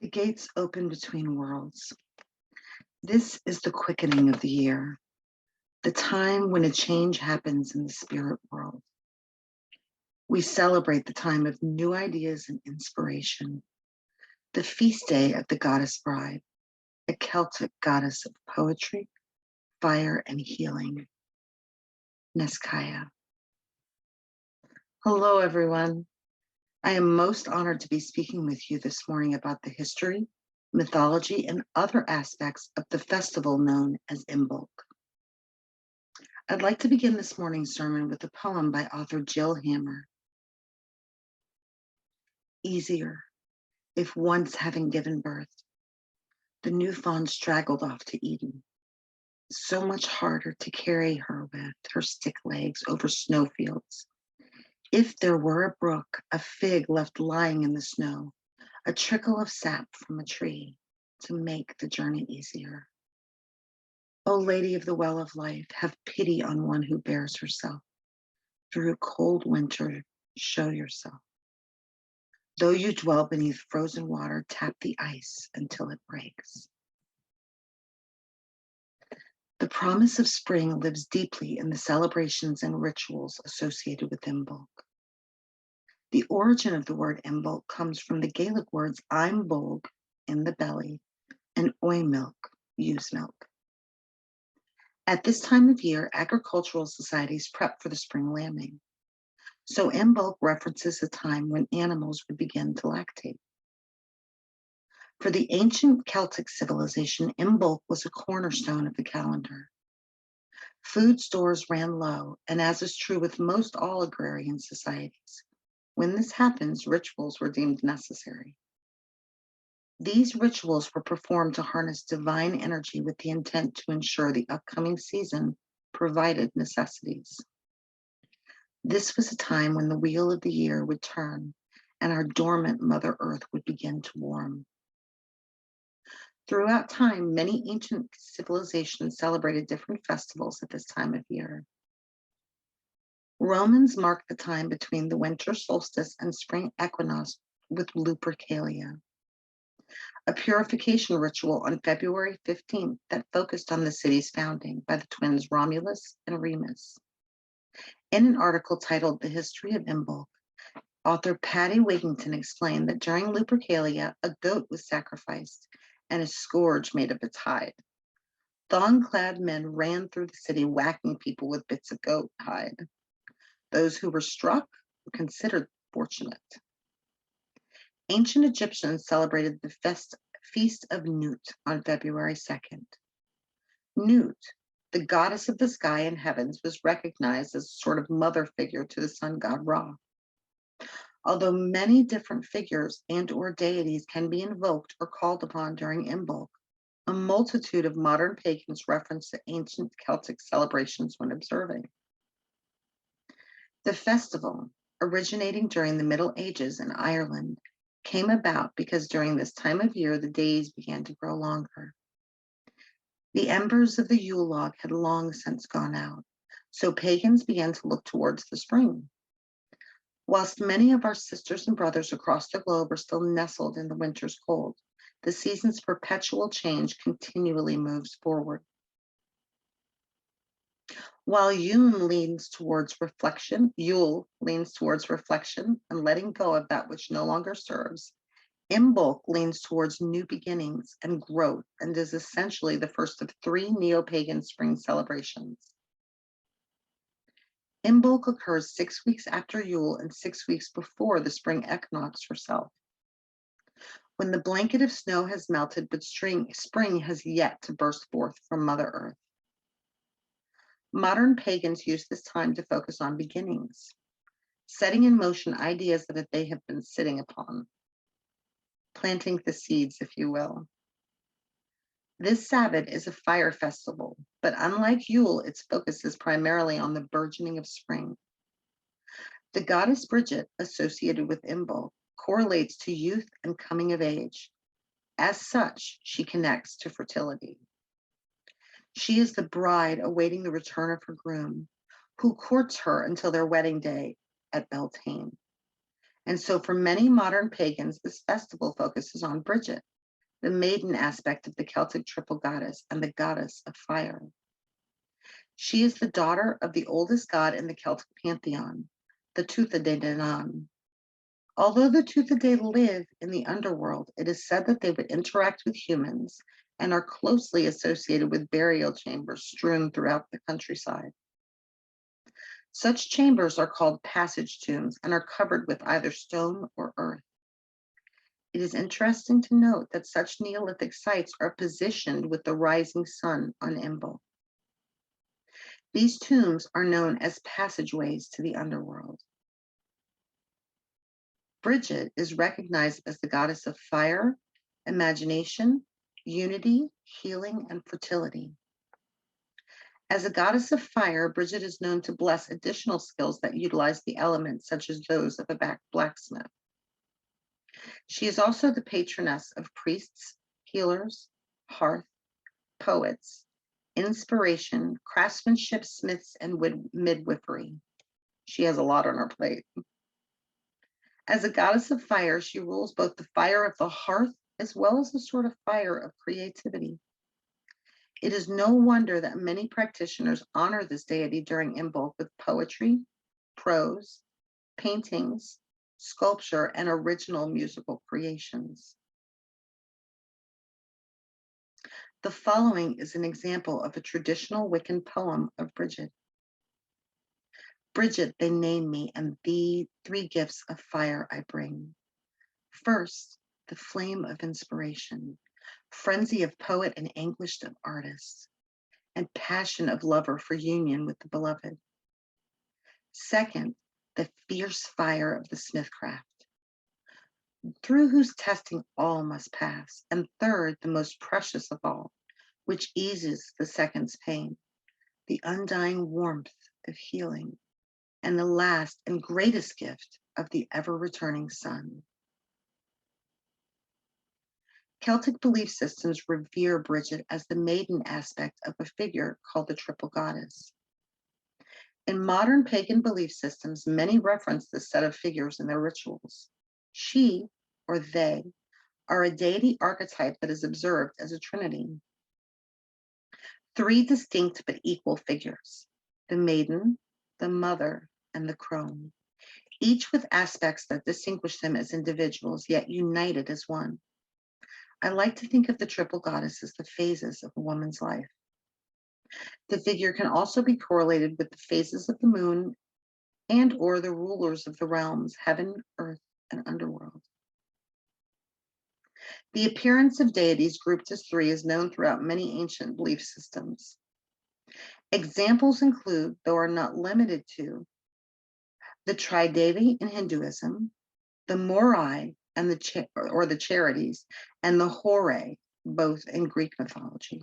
The gates open between worlds. This is the quickening of the year, the time when a change happens in the spirit world. We celebrate the time of new ideas and inspiration, the feast day of the goddess bride, a Celtic goddess of poetry, fire, and healing, Neskaya. Hello, everyone. I am most honored to be speaking with you this morning about the history, mythology, and other aspects of the festival known as Imbolc. I'd like to begin this morning's sermon with a poem by author Jill Hammer. Easier, if once having given birth, the new fawn straggled off to Eden. So much harder to carry her with her stick legs over snowfields. If there were a brook, a fig left lying in the snow, a trickle of sap from a tree to make the journey easier. O Lady of the Well of Life, have pity on one who bears herself. Through cold winter, show yourself. Though you dwell beneath frozen water, tap the ice until it breaks. The promise of spring lives deeply in the celebrations and rituals associated with Imbolc. The origin of the word Imbolc comes from the Gaelic words I'm bolg, in the belly, and oy milk, ewe's milk. At this time of year, agricultural societies prep for the spring lambing. So Imbolc references a time when animals would begin to lactate. For the ancient Celtic civilization, Imbolc was a cornerstone of the calendar. Food stores ran low, and as is true with most all agrarian societies, when this happens, rituals were deemed necessary. These rituals were performed to harness divine energy with the intent to ensure the upcoming season provided necessities. This was a time when the wheel of the year would turn and our dormant Mother Earth would begin to warm. Throughout time, many ancient civilizations celebrated different festivals at this time of year. Romans marked the time between the winter solstice and spring equinox with Lupercalia, a purification ritual on February 15th that focused on the city's founding by the twins Romulus and Remus. In an article titled The History of Imbolc, author Patty Wigington explained that during Lupercalia, a goat was sacrificed and a scourge made of its hide. Thong-clad men ran through the city whacking people with bits of goat hide. Those who were struck were considered fortunate. Ancient Egyptians celebrated the Feast of Nut on February 2nd. Nut, the goddess of the sky and heavens, was recognized as a sort of mother figure to the sun god Ra. Although many different figures and/or deities can be invoked or called upon during Imbolc, a multitude of modern pagans reference the ancient Celtic celebrations when observing. The festival, originating during the Middle Ages in Ireland, came about because during this time of year the days began to grow longer. The embers of the Yule log had long since gone out, so pagans began to look towards the spring. Whilst many of our sisters and brothers across the globe are still nestled in the winter's cold, the season's perpetual change continually moves forward. While Yule leans towards reflection and letting go of that which no longer serves, Imbolc leans towards new beginnings and growth and is essentially the first of 3 neo-pagan spring celebrations. Imbolc occurs 6 weeks after Yule and 6 weeks before the spring equinox herself. When the blanket of snow has melted, but spring has yet to burst forth from Mother Earth. Modern pagans use this time to focus on beginnings, setting in motion ideas that they have been sitting upon, planting the seeds, if you will. This Sabbath is a fire festival, but unlike Yule, its focus is primarily on the burgeoning of spring. The goddess Bridget, associated with Imbolc, correlates to youth and coming of age. As such, she connects to fertility. She is the bride awaiting the return of her groom, who courts her until their wedding day at Beltane. And so for many modern pagans, this festival focuses on Bridget, the maiden aspect of the Celtic triple goddess and the goddess of fire. She is the daughter of the oldest god in the Celtic pantheon, the Tuatha De Danann. Although the Tuatha De live in the underworld, it is said that they would interact with humans and are closely associated with burial chambers strewn throughout the countryside. Such chambers are called passage tombs and are covered with either stone or earth. It is interesting to note that such Neolithic sites are positioned with the rising sun on Imbolc. These tombs are known as passageways to the underworld. Bridget is recognized as the goddess of fire, imagination, unity, healing, and fertility. As a goddess of fire, Bridget is known to bless additional skills that utilize the elements, such as those of a blacksmith. She is also the patroness of priests, healers, hearth, poets, inspiration, craftsmanship, smiths, and midwifery. She has a lot on her plate. As a goddess of fire, she rules both the fire of the hearth as well as the sort of fire of creativity. It is no wonder that many practitioners honor this deity during Imbolc with poetry, prose, paintings, sculpture, and original musical creations. The following is an example of a traditional Wiccan poem of Bridget. Bridget, they name me, and the 3 gifts of fire I bring. First, the flame of inspiration, frenzy of poet and anguish of artist, and passion of lover for union with the beloved. Second, the fierce fire of the smithcraft, through whose testing all must pass. And third, the most precious of all, which eases the second's pain, the undying warmth of healing, and the last and greatest gift of the ever-returning sun. Celtic belief systems revere Bridget as the maiden aspect of a figure called the triple goddess. In modern pagan belief systems, many reference this set of figures in their rituals. She, or they, are a deity archetype that is observed as a trinity. 3 distinct but equal figures, the maiden, the mother, and the crone, each with aspects that distinguish them as individuals, yet united as one. I like to think of the triple goddess as the phases of a woman's life. The figure can also be correlated with the phases of the moon and or the rulers of the realms, heaven, earth, and underworld. The appearance of deities grouped as 3 is known throughout many ancient belief systems. Examples include, though are not limited to, the Tridevi in Hinduism, the Morai and the Charities, and the Horae, both in Greek mythology.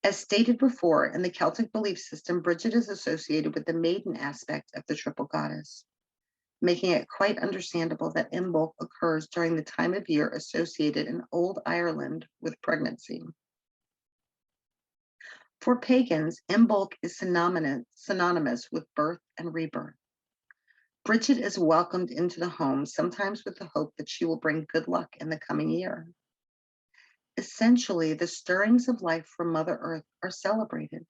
As stated before, in the Celtic belief system, Bridget is associated with the maiden aspect of the triple goddess, making it quite understandable that Imbolc occurs during the time of year associated in Old Ireland with pregnancy. For pagans, Imbolc is synonymous with birth and rebirth. Bridget is welcomed into the home, sometimes with the hope that she will bring good luck in the coming year. Essentially, the stirrings of life from Mother Earth are celebrated.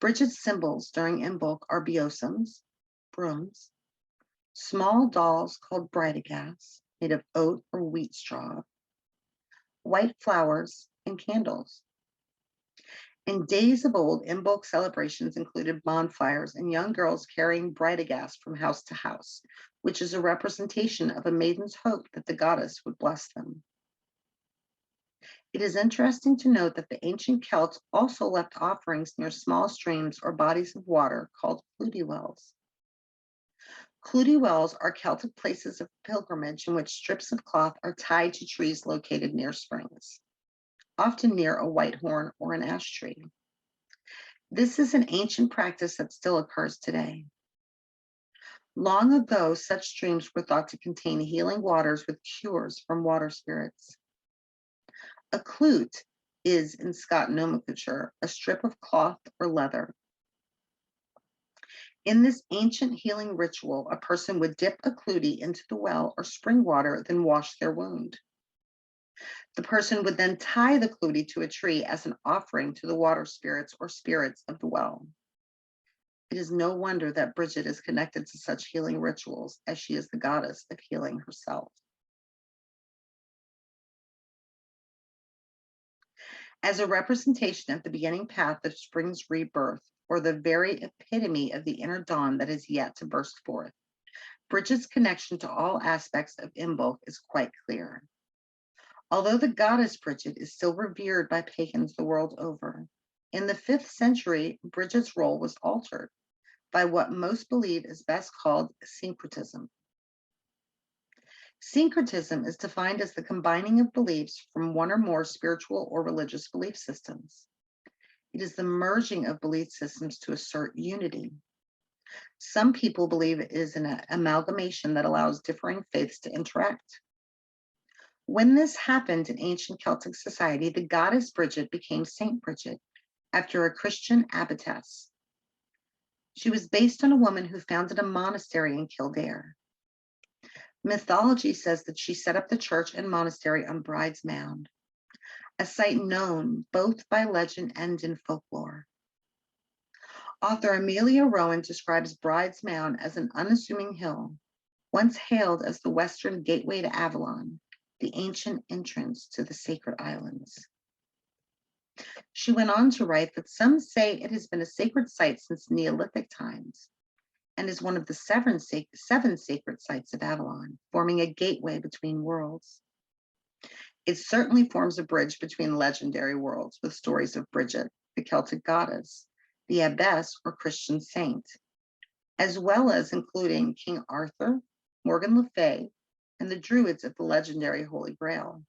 Bridget's symbols during Imbolc are beosoms, brooms, small dolls called bridegas, made of oat or wheat straw, white flowers, and candles. In days of old, Imbolc celebrations included bonfires and young girls carrying bridegas from house to house, which is a representation of a maiden's hope that the goddess would bless them. It is interesting to note that the ancient Celts also left offerings near small streams or bodies of water called Cludy wells. Cludy wells are Celtic places of pilgrimage in which strips of cloth are tied to trees located near springs, often near a white horn or an ash tree. This is an ancient practice that still occurs today. Long ago, such streams were thought to contain healing waters with cures from water spirits. A clute is, in Scott nomenclature, a strip of cloth or leather. In this ancient healing ritual, a person would dip a clutie into the well or spring water, then wash their wound. The person would then tie the clutie to a tree as an offering to the water spirits or spirits of the well. It is no wonder that Bridget is connected to such healing rituals, as she is the goddess of healing herself. As a representation of the beginning path of spring's rebirth, or the very epitome of the inner dawn that is yet to burst forth, Bridget's connection to all aspects of Imbolc is quite clear. Although the goddess Bridget is still revered by pagans the world over, in the 5th century, Bridget's role was altered by what most believe is best called syncretism. Syncretism is defined as the combining of beliefs from one or more spiritual or religious belief systems. It is the merging of belief systems to assert unity. Some people believe it is an amalgamation that allows differing faiths to interact. When this happened in ancient Celtic society, the goddess Bridget became Saint Bridget after a Christian abbess. She was based on a woman who founded a monastery in Kildare. Mythology says that she set up the church and monastery on Bride's Mound, a site known both by legend and in folklore. Author Amelia Rowan describes Bride's Mound as an unassuming hill, once hailed as the western gateway to Avalon, the ancient entrance to the sacred islands. She went on to write that some say it has been a sacred site since Neolithic times, and is one of the seven sacred sites of Avalon, forming a gateway between worlds. It certainly forms a bridge between legendary worlds with stories of Bridget, the Celtic goddess, the abbess or Christian saint, as well as including King Arthur, Morgan Le Fay, and the Druids of the legendary Holy Grail,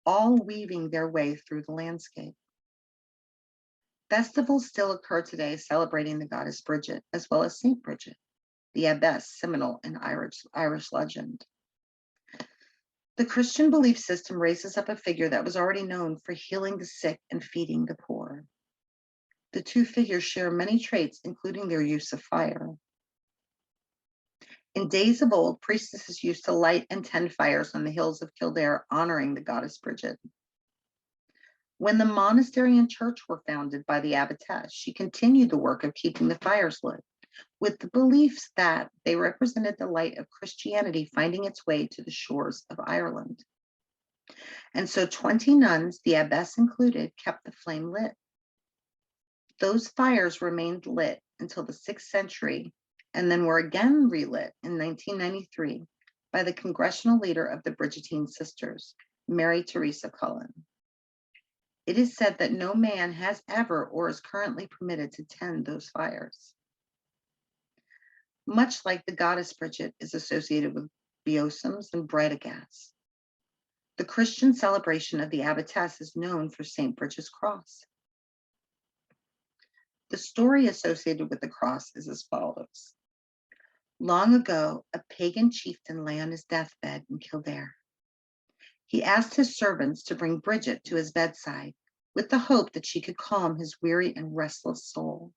all weaving their way through the landscape. Festivals still occur today celebrating the goddess Bridget, as well as Saint Bridget, the abbess seminal in Irish legend. The Christian belief system raises up a figure that was already known for healing the sick and feeding the poor. The two figures share many traits, including their use of fire. In days of old, priestesses used to light and tend fires on the hills of Kildare, honoring the goddess Bridget. When the monastery and church were founded by the abbess, she continued the work of keeping the fires lit, with the beliefs that they represented the light of Christianity finding its way to the shores of Ireland. And so 20 nuns, the abbess included, kept the flame lit. Those fires remained lit until the 6th century, and then were again relit in 1993 by the congressional leader of the Bridgetine Sisters, Mary Teresa Cullen. It is said that no man has ever or is currently permitted to tend those fires. Much like the goddess Bridget is associated with beosoms and Bredagas, the Christian celebration of the abbess is known for St. Bridget's cross. The story associated with the cross is as follows. Long ago, a pagan chieftain lay on his deathbed in Kildare. He asked his servants to bring Bridget to his bedside with the hope that she could calm his weary and restless soul.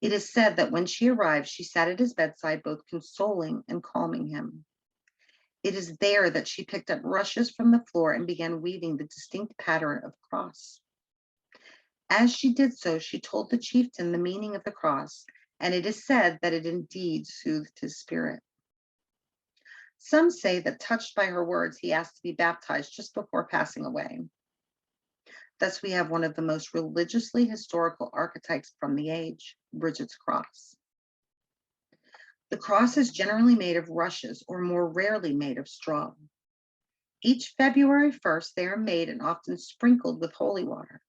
It is said that when she arrived, she sat at his bedside, both consoling and calming him. It is there that she picked up rushes from the floor and began weaving the distinct pattern of cross. As she did so, she told the chieftain the meaning of the cross, and it is said that it indeed soothed his spirit. Some say that touched by her words, he asked to be baptized just before passing away. Thus, we have one of the most religiously historical archetypes from the age, Bridget's cross. The cross is generally made of rushes, or more rarely made of straw. Each February 1st, they are made and often sprinkled with holy water.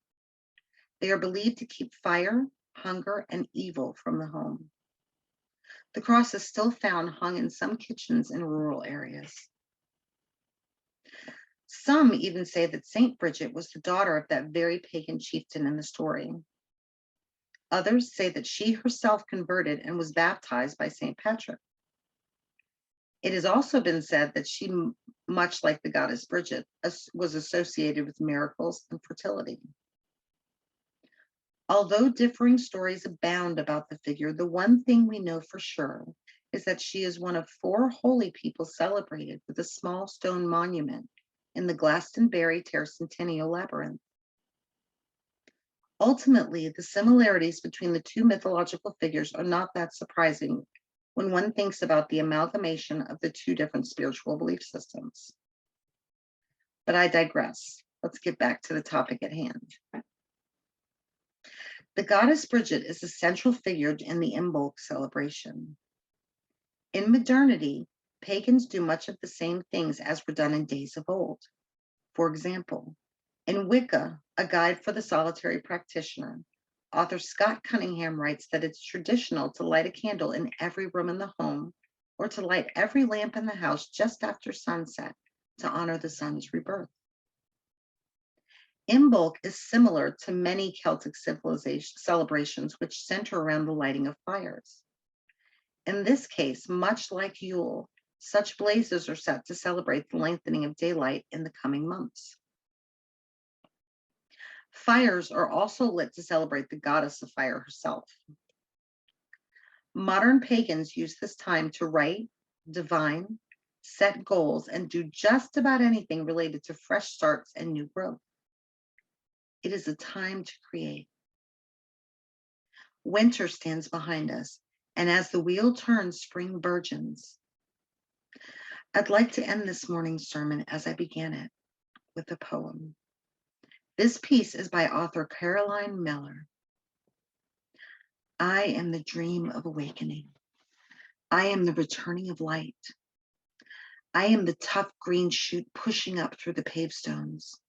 They are believed to keep fire, hunger, and evil from the home. The cross is still found hung in some kitchens in rural areas. Some even say that Saint Bridget was the daughter of that very pagan chieftain in the story. Others say that she herself converted and was baptized by Saint Patrick. It has also been said that she, much like the goddess Bridget, was associated with miracles and fertility. Although differing stories abound about the figure, the one thing we know for sure is that she is one of 4 holy people celebrated with a small stone monument in the Glastonbury Terracentennial Labyrinth. Ultimately, the similarities between the 2 mythological figures are not that surprising when one thinks about the amalgamation of the 2 different spiritual belief systems. But I digress. Let's get back to the topic at hand. The goddess Bridget is a central figure in the Imbolc celebration. In modernity, pagans do much of the same things as were done in days of old. For example, in Wicca, a guide for the solitary practitioner, author Scott Cunningham writes that it's traditional to light a candle in every room in the home or to light every lamp in the house just after sunset to honor the sun's rebirth. Imbolc is similar to many Celtic civilization celebrations which center around the lighting of fires. In this case, much like Yule, such blazes are set to celebrate the lengthening of daylight in the coming months. Fires are also lit to celebrate the goddess of fire herself. Modern pagans use this time to write, divine, set goals, and do just about anything related to fresh starts and new growth. It is a time to create. Winter stands behind us, and as the wheel turns, spring burgeons. I'd like to end this morning's sermon as I began it, with a poem. This piece is by author Caroline Miller. I am the dream of awakening. I am the returning of light. I am the tough green shoot pushing up through the paved stones.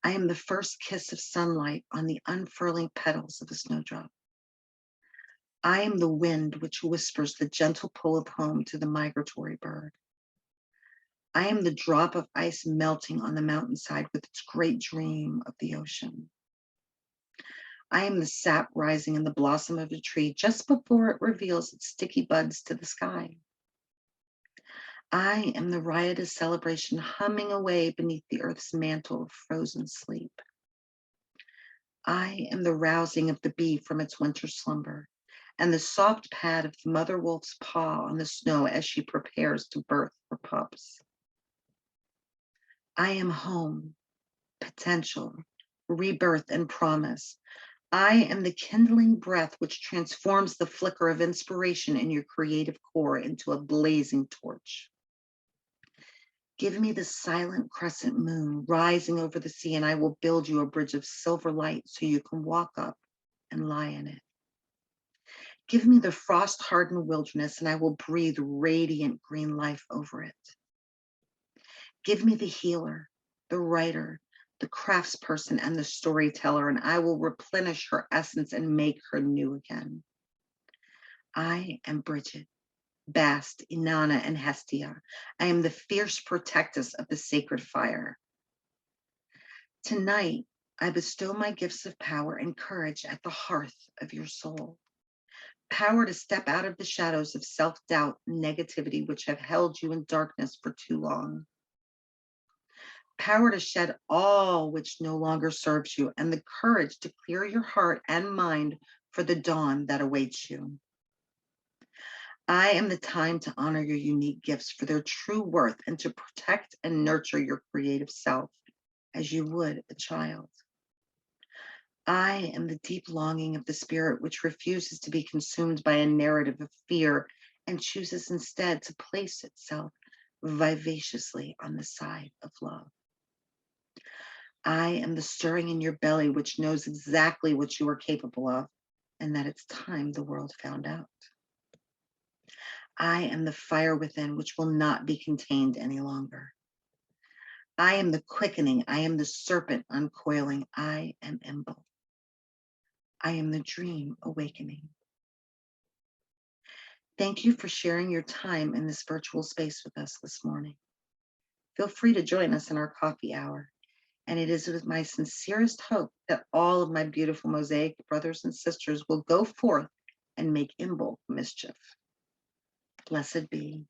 I am the first kiss of sunlight on the unfurling petals of a snowdrop. I am the wind which whispers the gentle pull of home to the migratory bird. I am the drop of ice melting on the mountainside with its great dream of the ocean. I am the sap rising in the blossom of a tree just before it reveals its sticky buds to the sky. I am the riotous celebration humming away beneath the earth's mantle of frozen sleep. I am the rousing of the bee from its winter slumber and the soft pad of the mother wolf's paw on the snow as she prepares to birth her pups. I am home, potential, rebirth, and promise. I am the kindling breath which transforms the flicker of inspiration in your creative core into a blazing torch. Give me the silent crescent moon rising over the sea, and I will build you a bridge of silver light so you can walk up and lie in it. Give me the frost-hardened wilderness, and I will breathe radiant green life over it. Give me the healer, the writer, the craftsperson, and the storyteller, and I will replenish her essence and make her new again. I am Bridget, Bast, Inanna, and Hestia. I am the fierce protectress of the sacred fire. Tonight, I bestow my gifts of power and courage at the hearth of your soul. Power to step out of the shadows of self-doubt and negativity which have held you in darkness for too long. Power to shed all which no longer serves you, and the courage to clear your heart and mind for the dawn that awaits you. I am the time to honor your unique gifts for their true worth and to protect and nurture your creative self as you would a child. I am the deep longing of the spirit which refuses to be consumed by a narrative of fear and chooses instead to place itself vivaciously on the side of love. I am the stirring in your belly which knows exactly what you are capable of and that it's time the world found out. I am the fire within which will not be contained any longer. I am the quickening. I am the serpent uncoiling. I am Imbolc. I am the dream awakening. Thank you for sharing your time in this virtual space with us this morning. Feel free to join us in our coffee hour. And it is with my sincerest hope that all of my beautiful Mosaic brothers and sisters will go forth and make Imbolc mischief. Blessed be.